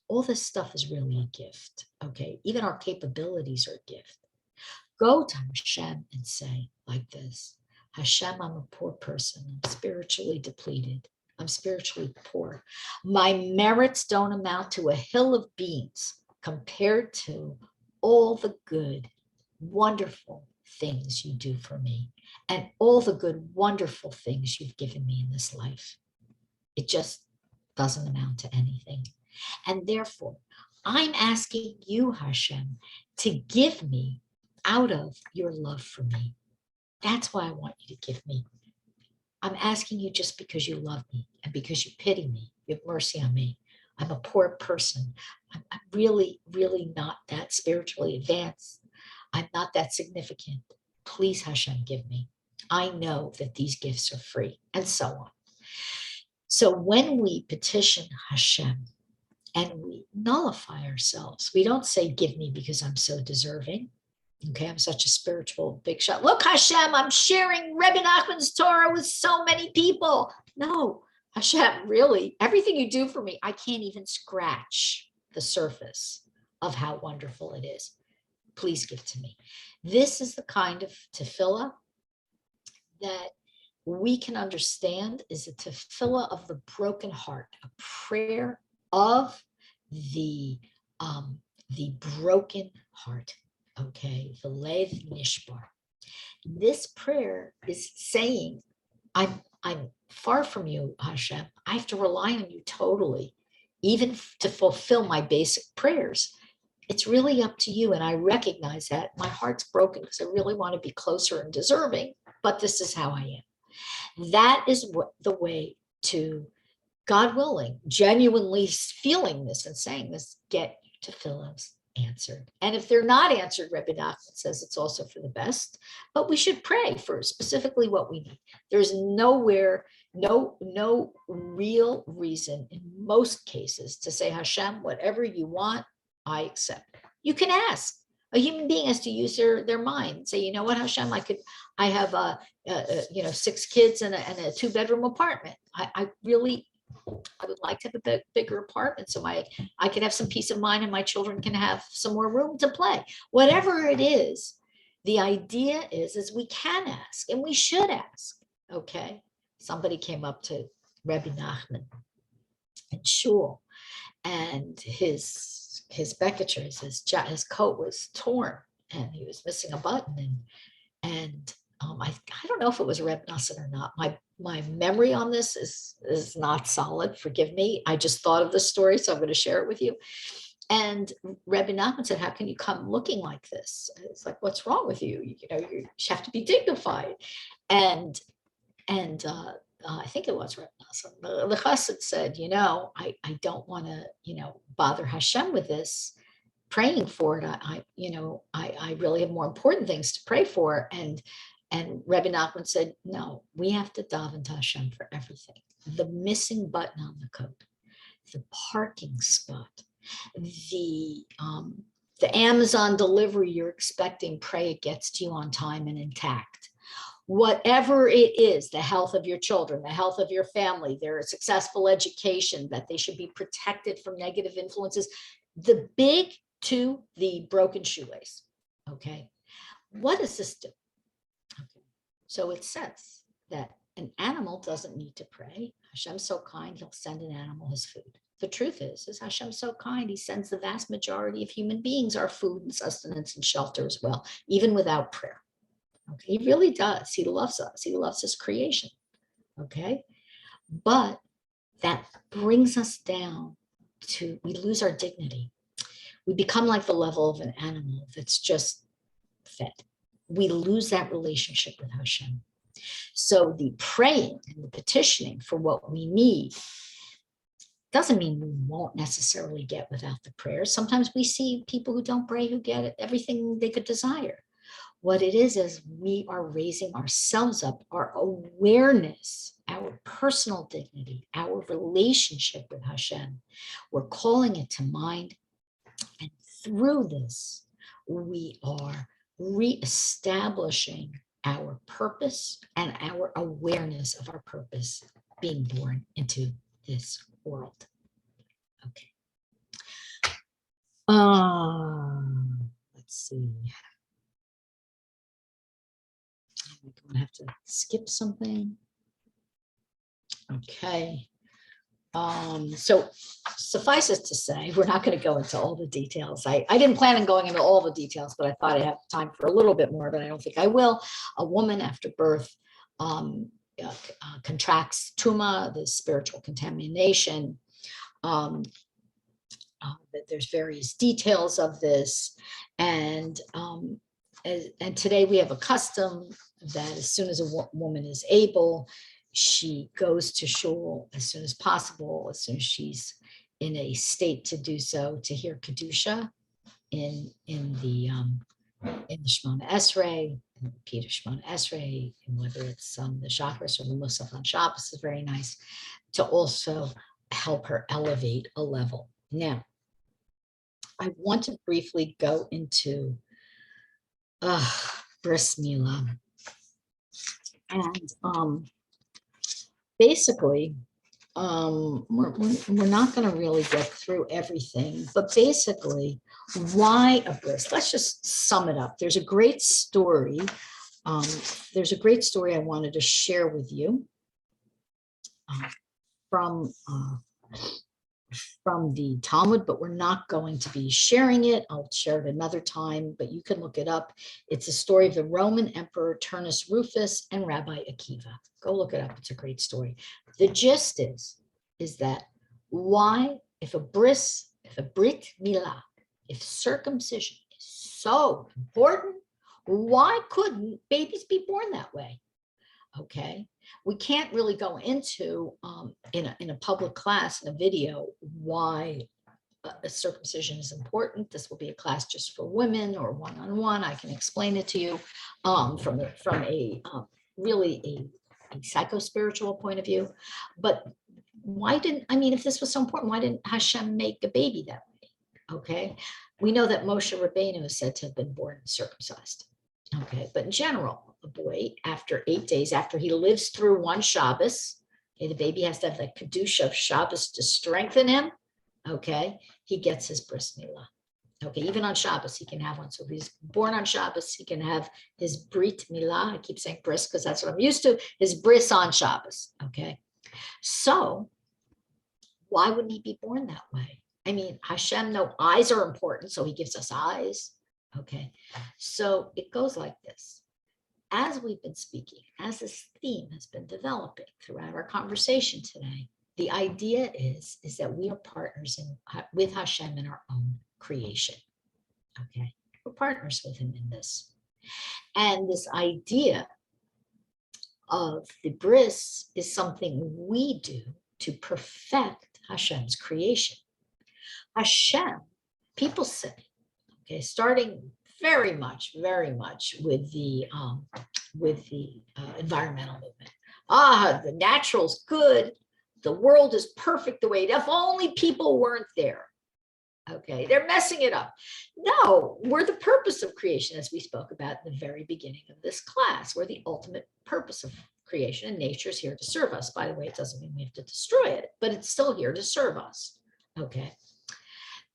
All this stuff is really a gift, okay? Even our capabilities are a gift. Go to Hashem and say like this, Hashem, I'm a poor person. I'm spiritually depleted. I'm spiritually poor. My merits don't amount to a hill of beans compared to all the good, wonderful things you do for me and all the good, wonderful things you've given me in this life. It just doesn't amount to anything. And therefore, I'm asking you, Hashem, to give me out of your love for me. That's why I want you to give me. I'm asking you just because you love me and because you pity me. You have mercy on me. I'm a poor person. I'm really, really not that spiritually advanced. I'm not that significant. Please, Hashem, give me. I know that these gifts are free, and so on. So when we petition Hashem and we nullify ourselves, we don't say, give me because I'm so deserving. Okay, I'm such a spiritual big shot. Look, Hashem, I'm sharing Rebbe Nachman's Torah with so many people. No, Hashem, really, everything you do for me, I can't even scratch the surface of how wonderful it is. Please give to me. This is the kind of tefillah that we can understand is a tefillah of the broken heart, a prayer of the broken heart. Okay, the Lev Nishbar. This prayer is saying, I'm far from you, Hashem. I have to rely on you totally, even to fulfill my basic prayers. It's really up to you, and I recognize that. My heart's broken because I really want to be closer and deserving, but this is how I am. That is what the way to, God willing, genuinely feeling this and saying this, get your tefillahs answered. And if they're not answered, Rebbe Nachman says it's also for the best, but we should pray for specifically what we need. There's nowhere, no real reason in most cases to say, Hashem, whatever you want, I accept. You can ask. A human being has to use their mind. Say, you know what, Hashem, I have 6 kids and a 2-bedroom apartment. I would like to have a bigger apartment so I can have some peace of mind and my children can have some more room to play. Whatever it is, the idea is we can ask and we should ask. Okay. Somebody came up to Rebbe Nachman in shul, and his bekachers, his coat was torn and he was missing a button, and I don't know if it was Reb Noson or not. My memory on this is not solid. Forgive me. I just thought of the story, so I'm going to share it with you. And Rebbe Nachman said, "How can you come looking like this?" It's like, "What's wrong with you? You have to be dignified." And I think it was Reb Noson. The chassid said, I don't want to, bother Hashem with this, praying for it. I really have more important things to pray for. And Rebbe Nachman said, no, we have to daven to Hashem for everything. The missing button on the coat, the parking spot, the Amazon delivery you're expecting, pray it gets to you on time and intact. Whatever it is, the health of your children, the health of your family, their successful education, that they should be protected from negative influences, the big to the broken shoelace. Okay. What does this do? Okay. So it says that an animal doesn't need to pray. Hashem's so kind, he'll send an animal his food. The truth is Hashem's so kind, he sends the vast majority of human beings our food and sustenance and shelter as well, even without prayer. Okay, he really does. He loves us. He loves his creation. Okay, but that brings us down to, we lose our dignity. We become like the level of an animal that's just fed. We lose that relationship with Hashem. So the praying and the petitioning for what we need doesn't mean we won't necessarily get without the prayers. Sometimes we see people who don't pray who get everything they could desire. What it is we are raising ourselves up, our awareness, our personal dignity, our relationship with Hashem. We're calling it to mind. And through this, we are reestablishing our purpose and our awareness of our purpose being born into this world. Okay. Let's see. I'm going to have to skip something. Okay. So suffice it to say, we're not going to go into all the details. I didn't plan on going into all the details, but I thought I'd have time for a little bit more, but I don't think I will. A woman after birth contracts tuma, the spiritual contamination. There's various details of this. And today we have a custom that as soon as a woman is able, she goes to shul as soon as possible, as soon as she's in a state to do so, to hear Kedusha in the Shemona Esrei, in Peter Shemona Esrei, and whether it's the Shacharis or the Musaf on Shabbos is very nice, to also help her elevate a level. Now, I want to briefly go into bris milah. And basically, we're not going to really get through everything, but basically, why a bris? Let's just sum it up. There's a great story. I wanted to share with you from the Talmud, but we're not going to be sharing it. I'll share it another time, but you can look it up. It's a story of the Roman Emperor Turnus Rufus and Rabbi Akiva. Go look it up. It's a great story. The gist is that why, if a brit milah, if circumcision is so important, why couldn't babies be born that way? Okay, we can't really go into in a public class in a video why a circumcision is important. This will be a class just for women or one-on-one. I can explain it to you from a really a psychospiritual point of view. But why didn't, I mean, if this was so important, why didn't Hashem make a baby that way? Okay, we know that Moshe Rabbeinu is said to have been born circumcised. Okay, but in general, a boy, after 8 days, after he lives through one Shabbos, okay, the baby has to have that kedusha of Shabbos to strengthen him. Okay, he gets his bris milah. Okay, even on Shabbos, he can have one. So if he's born on Shabbos, he can have his brit milah. I keep saying bris because that's what I'm used to, his bris on Shabbos. Okay, so why wouldn't he be born that way? I mean, Hashem, no, eyes are important, so he gives us eyes. Okay, so it goes like this. As we've been speaking, as this theme has been developing throughout our conversation today, the idea is that we are partners with Hashem in our own creation. Okay, we're partners with him in this. And this idea of the bris is something we do to perfect Hashem's creation. Hashem, people say, okay, starting very much with the environmental movement. The natural's good. The world is perfect the way it is. If only people weren't there. Okay, they're messing it up. No, we're the purpose of creation, as we spoke about in the very beginning of this class. We're the ultimate purpose of creation, and nature's here to serve us. By the way, it doesn't mean we have to destroy it, but it's still here to serve us. Okay,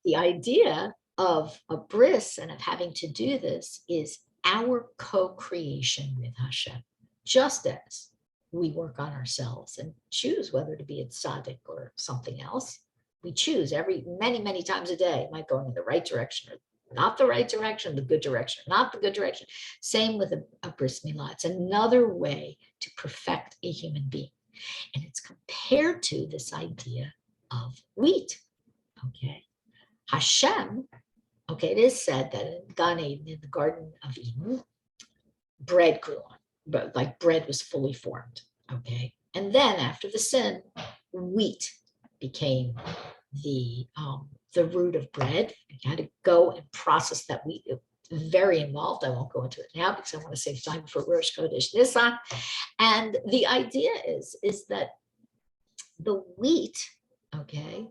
the idea of a bris and of having to do this is our co-creation with Hashem, just as we work on ourselves and choose whether to be a tzaddik or something else. We choose many times a day, am I going in the right direction or not the right direction, the good direction, not the good direction. Same with a bris milah. It's another way to perfect a human being. And it's compared to this idea of wheat. Okay, Hashem, okay, it is said that in Gan Eden, in the Garden of Eden, bread grew on, but like bread was fully formed. Okay, and then after the sin, wheat became the root of bread. You had to go and process that wheat. It was very involved. I won't go into it now because I want to save time for Rosh Chodesh Nisan. And the idea is that the wheat, okay,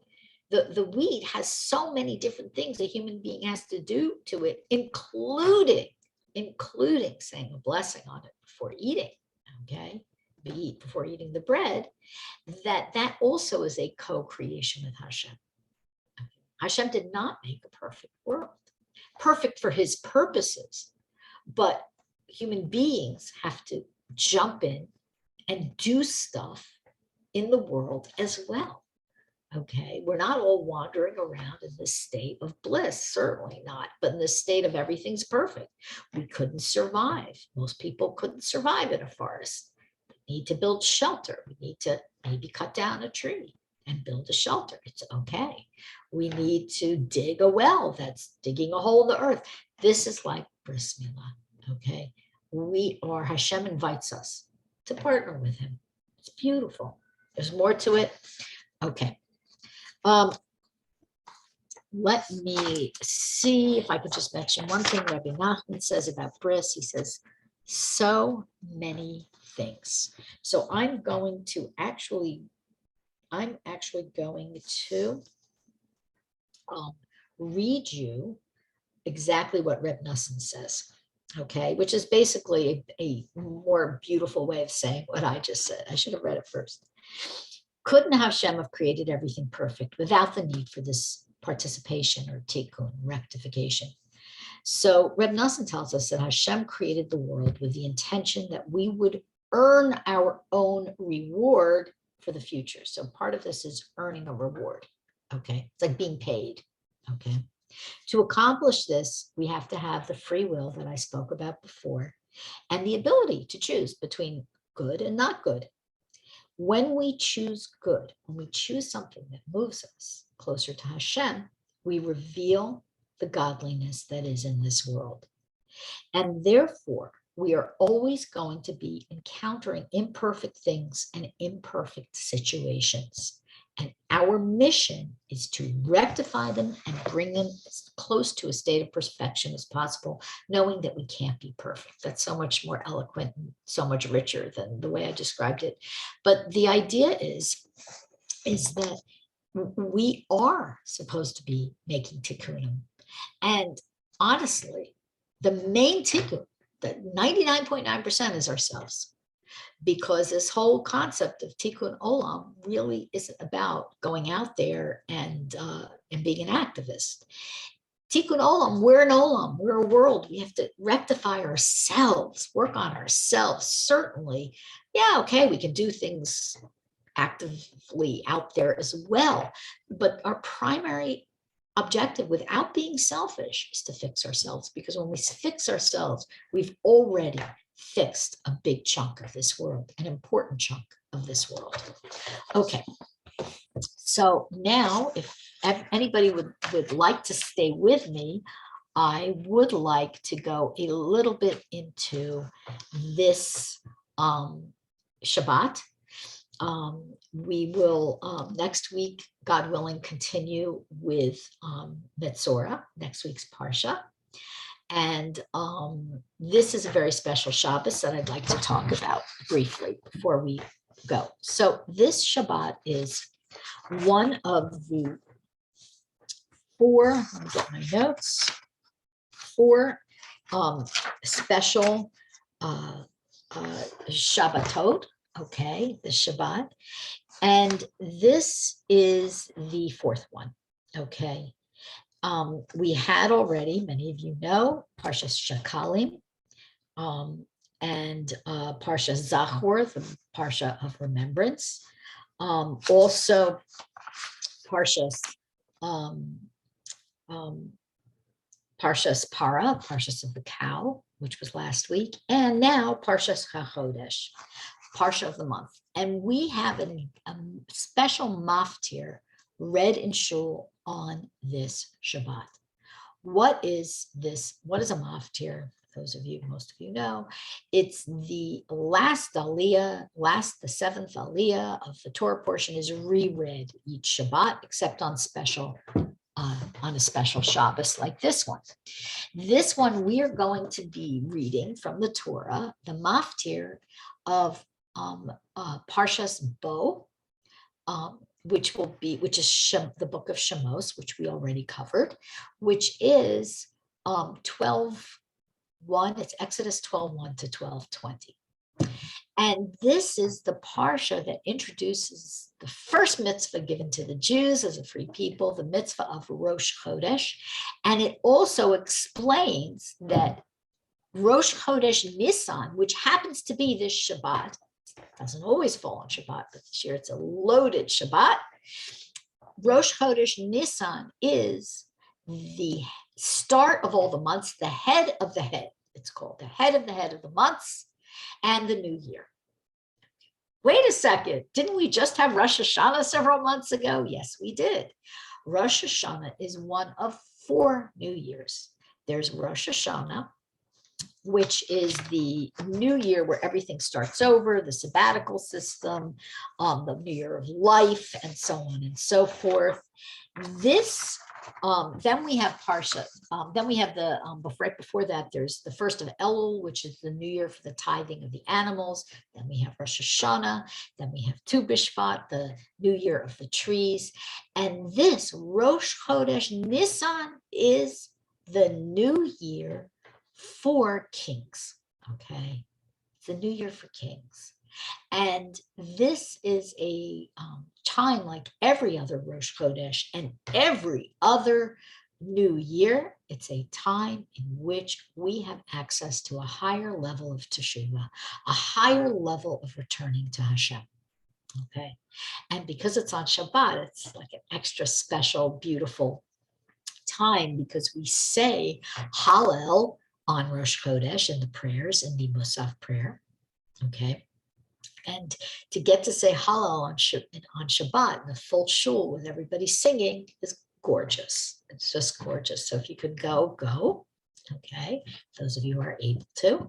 the wheat has so many different things a human being has to do to it, including saying a blessing on it before eating, okay, before eating the bread, that also is a co-creation with Hashem. Okay. Hashem did not make a perfect world, perfect for his purposes, but human beings have to jump in and do stuff in the world as well. Okay, we're not all wandering around in this state of bliss, certainly not, but in this state of everything's perfect. We couldn't survive. Most people couldn't survive in a forest. We need to build shelter. We need to maybe cut down a tree and build a shelter. It's okay. We need to dig a well. That's digging a hole in the earth. This is like bris milah, okay? Hashem invites us to partner with him. It's beautiful. There's more to it. Okay. Let me see if I could just mention one thing Rebbe Nachman says about bris. He says, so many things. So I'm actually going to read you exactly what Reb Noson says, okay, which is basically a more beautiful way of saying what I just said. I should have read it first. Couldn't Hashem have created everything perfect without the need for this participation or tikkun, rectification? So Reb Noson tells us that Hashem created the world with the intention that we would earn our own reward for the future. So part of this is earning a reward, okay? It's like being paid, okay? To accomplish this, we have to have the free will that I spoke about before and the ability to choose between good and not good. When we choose good, when we choose something that moves us closer to Hashem, we reveal the godliness that is in this world. And therefore, we are always going to be encountering imperfect things and imperfect situations. And our mission is to rectify them and bring them as close to a state of perfection as possible, knowing that we can't be perfect. That's so much more eloquent and so much richer than the way I described it. But the idea is that we are supposed to be making tikkunim. And honestly, the main tikkun, the 99.9% is ourselves. Because this whole concept of tikkun olam really isn't about going out there and being an activist. Tikkun olam, we're an olam, we're a world. We have to rectify ourselves, work on ourselves. Certainly, yeah, okay, we can do things actively out there as well. But our primary objective, without being selfish, is to fix ourselves. Because when we fix ourselves, we've already fixed a big chunk of this world, an important chunk of this world. Okay, so now if anybody would like to stay with me, I would like to go a little bit into this Shabbat. We will next week, God willing, continue with Metzora, next week's parsha. And this is a very special Shabbos that I'd like to talk about briefly before we go. So this Shabbat is one of the four, let me get my notes, four special Shabbatot, okay, the Shabbat. And this is the fourth one, okay. We had already, many of you know, Parshas Shakalim and Parshas Zachor, the parsha of remembrance. Also, Parshas Para, Parshas of the cow, which was last week, and now Parshas Hakodesh, parsha of the month. And we have a special maftir read in shul on this Shabbat. What is this? What is a maftir? Those of you, most of you know, it's the last aliyah, the seventh aliyah of the Torah portion is reread each Shabbat, except on a special Shabbos like this one. This one we are going to be reading from the Torah, the maftir of Parshas Bo, which is the book of Shemos, which we already covered, which is 12:1. It's Exodus 12:1 to 12:20. And this is the parsha that introduces the first mitzvah given to the Jews as a free people, the mitzvah of Rosh Chodesh. And it also explains that Rosh Chodesh Nisan, which happens to be this Shabbat, doesn't always fall on Shabbat, but this year it's a loaded Shabbat. Rosh Chodesh Nisan is the start of all the months, the head of the head. It's called the head of the months and the new year. Wait a second, didn't we just have Rosh Hashanah several months ago? Yes, we did. Rosh Hashanah is one of 4 new years. There's Rosh Hashanah, which is the new year where everything starts over, the sabbatical system, the new year of life, and so on and so forth. This, then we have Parsha. Then we have the, right before that, there's the first of Elul, which is the new year for the tithing of the animals. Then we have Rosh Hashanah. Then we have Tu B'Shvat, the new year of the trees. And this Rosh Chodesh Nisan is the new year for kings, okay? It's a new year for kings. And this is a time like every other Rosh Chodesh and every other new year. It's a time in which we have access to a higher level of teshuvah, a higher level of returning to Hashem, okay? And because it's on Shabbat, it's like an extra special, beautiful time because we say Hallel on Rosh Chodesh in the prayers, in the Musaf prayer, okay? And to get to say Hallel on Shabbat in the full shul with everybody singing is gorgeous. It's just gorgeous. So if you could go. Okay, those of you who are able to.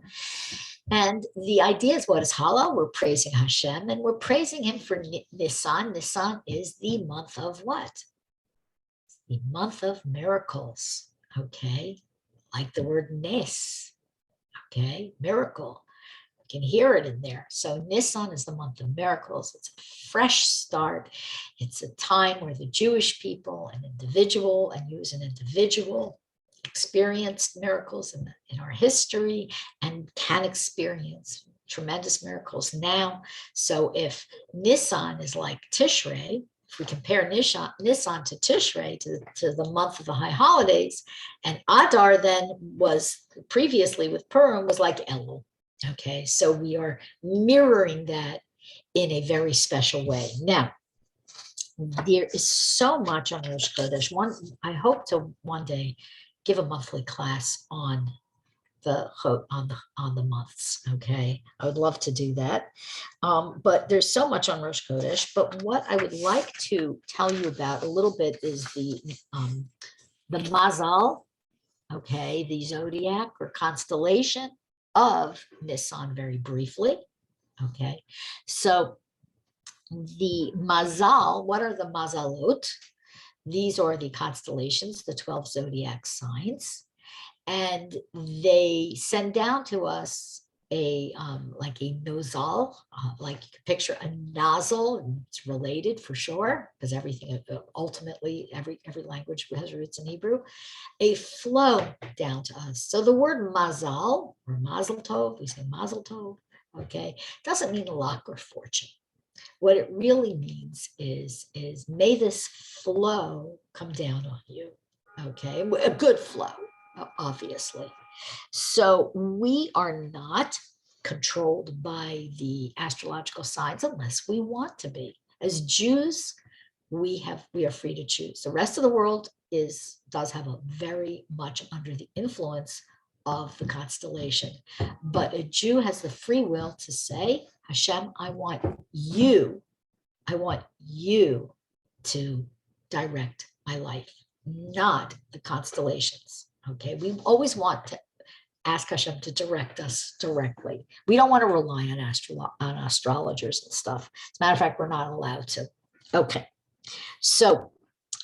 And the idea is, what is Halal? We're praising Hashem, and we're praising him for Nisan. Nisan is the month of what? The month of miracles. Okay, like the word Nis. Okay, miracle. You can hear it in there. So Nisan is the month of miracles. It's a fresh start. It's a time where the Jewish people, an individual, and you as an individual, experienced miracles in our history and can experience tremendous miracles now. So if Nisan is like Tishrei, if we compare Nisan to Tishrei, to the month of the high holidays, and Adar then was previously with Purim was like Elul. Okay, so we are mirroring that in a very special way. Now, there is so much on Rosh Chodesh. I hope to one day give a monthly class on the months. Okay, I would love to do that. But there's so much on Rosh Chodesh. But what I would like to tell you about a little bit is the Mazal. Okay, the zodiac or constellation of Nisan, very briefly. Okay, so the Mazal, what are the Mazalot? These are the constellations, the 12 zodiac signs, and they send down to us a like a nozal, like you can picture a nozzle. It's related for sure, because everything ultimately every language has roots in Hebrew. A flow down to us. So the word mazal or mazel tov, we say mazel tov, okay, doesn't mean luck or fortune. What it really means is may this flow come down on you, okay, a good flow, obviously. So we are not controlled by the astrological signs unless we want to be. As Jews, we are free to choose. The rest of the world does have a very much under the influence of the constellation. But a Jew has the free will to say, Hashem, I want you to direct my life, not the constellations. Okay, we always want to ask Hashem to direct us directly. We don't want to rely on astrologers and stuff. As a matter of fact, we're not allowed to. Okay, so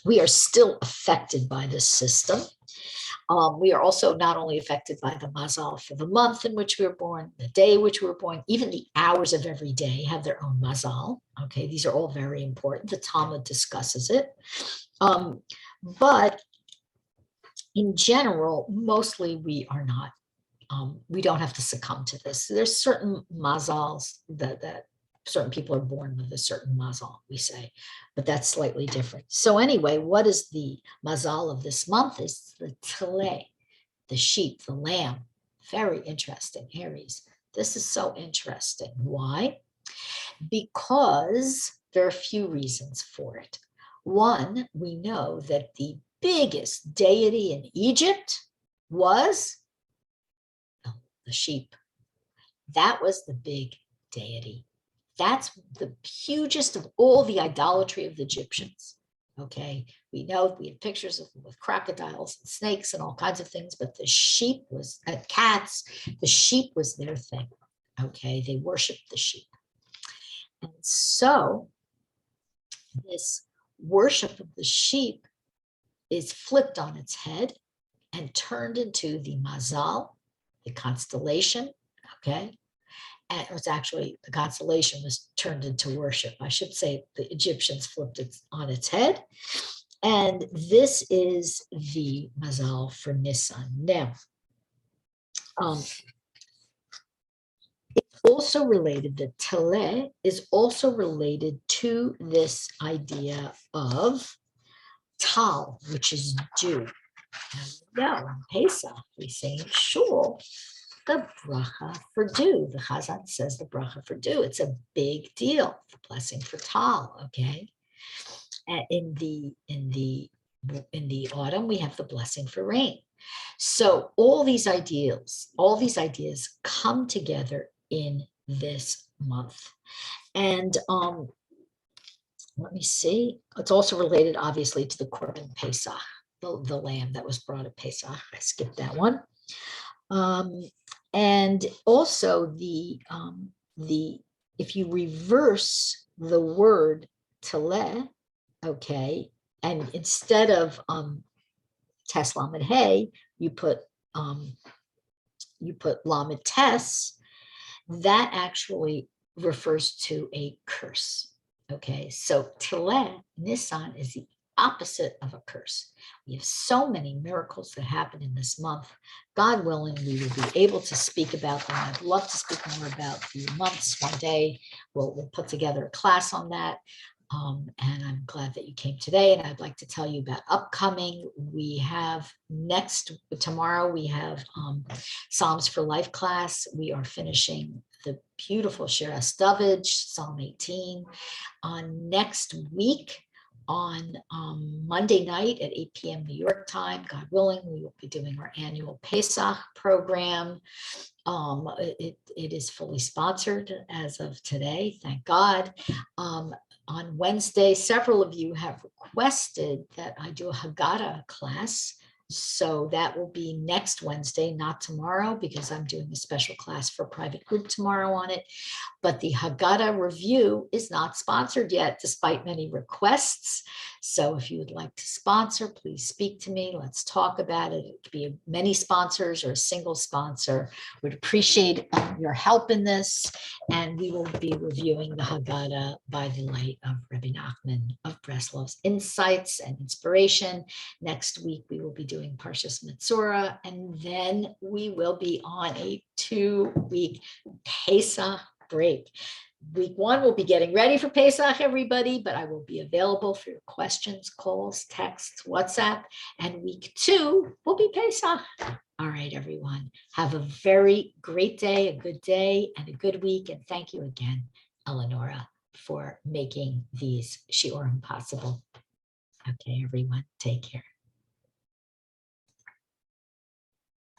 we are still affected by this system. We are also not only affected by the mazal for the month in which we were born, the day in which we were born, even the hours of every day have their own mazal. Okay, these are all very important. The Talmud discusses it. But in general, mostly we are not, we don't have to succumb to this. There's certain mazals that certain people are born with a certain mazal, we say, but that's slightly different. So anyway, what is the mazal of this month? Is the tele, the sheep, the lamb. Very interesting, Aries. This is so interesting. Why? Because there are a few reasons for it. One, we know that the biggest deity in Egypt was the sheep. That was the big deity. That's the hugest of all the idolatry of the Egyptians. Okay, we know we had pictures of them with crocodiles and snakes and all kinds of things, but the sheep was cats. The sheep was their thing. Okay, they worshipped the sheep, and so this worship of the sheep is flipped on its head and turned into the mazal, the constellation. Okay. And it was actually, the constellation was turned into worship. I should say the Egyptians flipped it on its head. And this is the mazal for Nisan. Now, it's also related, the tele is also related to this idea of tal, which is dew. Now, on Pesach, we say in Shul, the bracha for dew. The Chazan says the bracha for dew. It's a big deal, the blessing for tal, okay? And in the autumn, we have the blessing for rain. So all these ideas come together in this month. And let me see. It's also related, obviously, to the Korban Pesach, the lamb that was brought at Pesach. I skipped that one. And also if you reverse the word tele, okay, and instead of tes lamed hey, you put lamed tes, that actually refers to a curse. Okay, so tele, Nisan, is the opposite of a curse. We have so many miracles that happen in this month. God willing, we will be able to speak about them. I'd love to speak more about the months one day. We'll put together a class on that. And I'm glad that you came today. And I'd like to tell you about upcoming. We have tomorrow, we have Psalms for Life class. We are finishing the beautiful Shiras David, Psalm 18. On next week, on Monday night at 8 p.m. New York time, God willing, we will be doing our annual Pesach program. It is fully sponsored as of today, thank God. On Wednesday, several of you have requested that I do a Haggadah class. So that will be next Wednesday, not tomorrow, because I'm doing a special class for a private group tomorrow on it. But the Haggadah review is not sponsored yet, despite many requests. So if you would like to sponsor, please speak to me. Let's talk about it. It could be many sponsors or a single sponsor. We'd appreciate your help in this. And we will be reviewing the Haggadah by the light of Rebbe Nachman of Breslov's insights and inspiration. Next week, we will be doing Parshas Mitzvah, and then we will be on a 2-week Pesach break. Week 1, we'll be getting ready for Pesach, everybody, but I will be available for your questions, calls, texts, WhatsApp, and week 2 will be Pesach. All right, everyone, have a very great day, a good day, and a good week, and thank you again, Eleonora, for making these shiurim possible. Okay, everyone, take care.